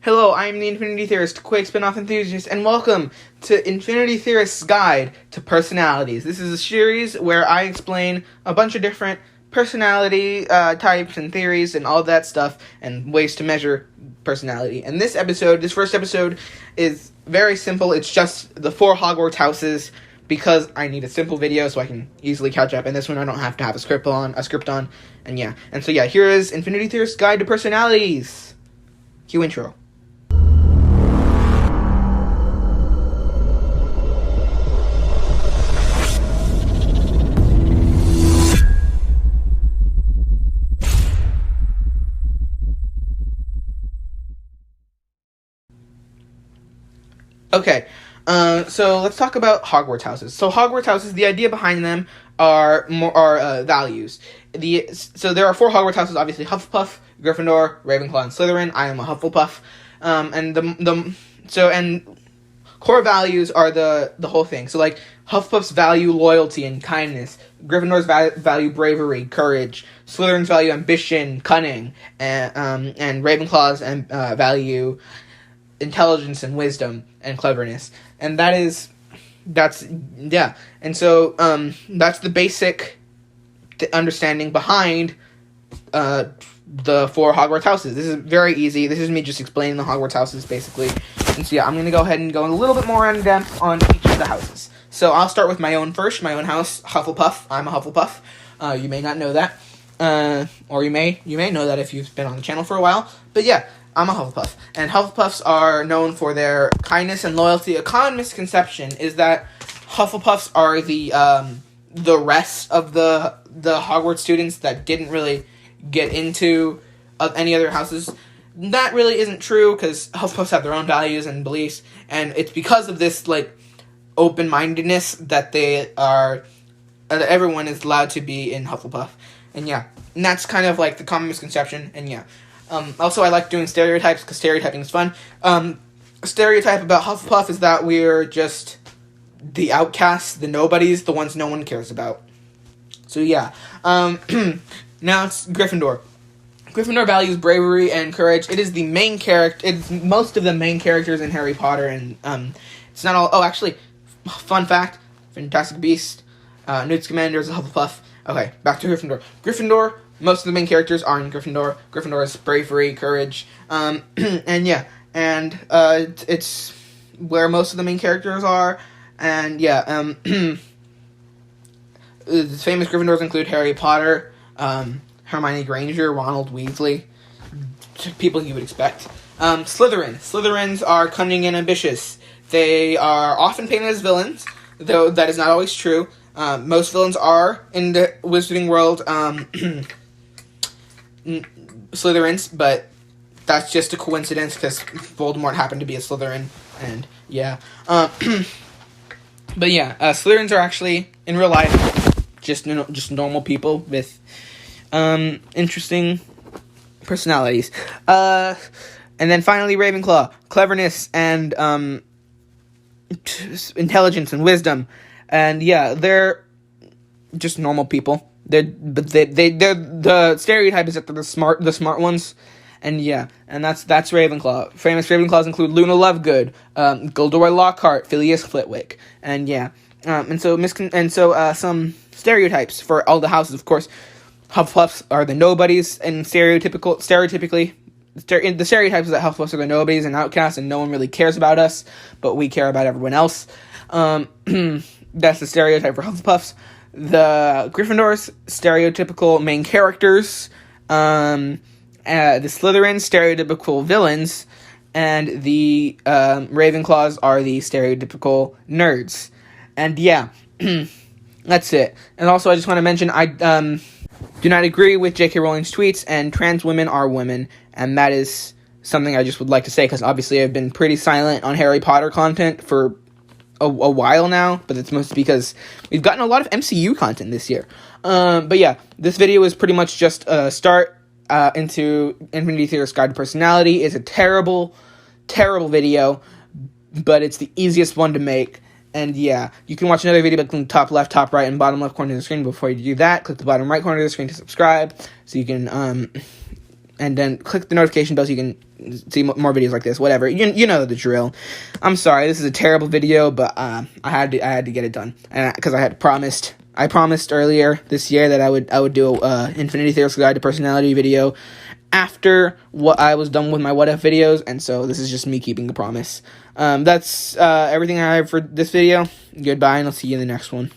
Hello, I am the Infinity Theorist, Quake spin-off enthusiast, and welcome to Infinity Theorist's Guide to Personalities. This is a series where I explain a bunch of different personality types and theories and all that stuff and ways to measure personality. And this first episode, is very simple. It's just the 4 Hogwarts houses because I need a simple video so I can easily catch up. And this one I don't have to have a script on. And yeah. And so yeah, here is Infinity Theorist's Guide to Personalities. Cue intro. Okay, so let's talk about Hogwarts houses. So Hogwarts houses, the idea behind them are values. So there are 4 Hogwarts houses, obviously: Hufflepuff, Gryffindor, Ravenclaw, and Slytherin. I am a Hufflepuff. And core values are the whole thing. So like Hufflepuff's value loyalty and kindness, Gryffindor's value bravery, courage, Slytherin's value ambition, cunning, and Ravenclaw's value intelligence and wisdom and cleverness. And that's and so that's the basic understanding behind the 4 Hogwarts houses. This is very easy. This is me just explaining the Hogwarts houses basically. And so yeah, I'm going to go ahead and go a little bit more in depth on each of the houses. So I'll start with my own first, my own house, Hufflepuff. I'm a Hufflepuff. You may not know that. Or you may know that if you've been on the channel for a while. But yeah, I'm a Hufflepuff, and Hufflepuffs are known for their kindness and loyalty. A common misconception is that Hufflepuffs are the rest of the Hogwarts students that didn't really get into any other houses. That really isn't true, because Hufflepuffs have their own values and beliefs, and it's because of this open-mindedness that everyone is allowed to be in Hufflepuff. And yeah, and that's kind of the common misconception. And yeah. Also, I like doing stereotypes because stereotyping is fun. A stereotype about Hufflepuff is that we're just the outcasts, the nobodies, the ones no one cares about. So yeah. Now it's Gryffindor. Gryffindor values bravery and courage. It is the main character. It's most of the main characters in Harry Potter, and it's not all. Oh, actually, fun fact: Fantastic Beasts, Newt Scamander is a Hufflepuff. Okay, back to Gryffindor. Gryffindor. Most of the main characters are in Gryffindor. Gryffindor's bravery, courage, and yeah, and it's where most of the main characters are, and yeah, the famous Gryffindors include Harry Potter, Hermione Granger, Ronald Weasley, people you would expect. Slytherins are cunning and ambitious. They are often painted as villains, though that is not always true. Most villains are in the Wizarding world Slytherins, but that's just a coincidence because Voldemort happened to be a Slytherin, and yeah. But yeah, Slytherins are actually, in real life, just normal people with interesting personalities. And then finally, Ravenclaw, cleverness and intelligence and wisdom. And yeah, they're just normal people. They're the stereotype is that they're the smart ones, and yeah, and that's Ravenclaw. Famous Ravenclaws include Luna Lovegood, Gilderoy Lockhart, Phileas Flitwick, and yeah, and so some stereotypes for all the houses. Of course, Hufflepuffs are the nobodies, and stereotypically. The stereotype is that Hufflepuffs are the nobodies and outcasts, and no one really cares about us, but we care about everyone else. That's the stereotype for Hufflepuffs. The Gryffindors, stereotypical main characters. The Slytherins, stereotypical villains. And the Ravenclaws are the stereotypical nerds. And yeah, that's it. And also, I just want to mention, I do not agree with J.K. Rowling's tweets, and trans women are women. And that is something I just would like to say, because obviously I've been pretty silent on Harry Potter content for a while now, but it's mostly because we've gotten a lot of MCU content this year. But yeah, this video is pretty much just a start into Infinity Theorist's Guide to Personality. It's a terrible, terrible video, but it's the easiest one to make. And yeah, you can watch another video by clicking top left, top right, and bottom left corner of the screen. Before you do that, click the bottom right corner of the screen to subscribe, so you can and then click the notification bell so you can see more videos like this. Whatever, you know the drill. I'm sorry, this is a terrible video, but I had to get it done, and because I promised earlier this year that I would do a Infinity Theorist Guide to Personality video after what I was done with my What If videos, and so this is just me keeping the promise. That's everything I have for this video. Goodbye, and I'll see you in the next one.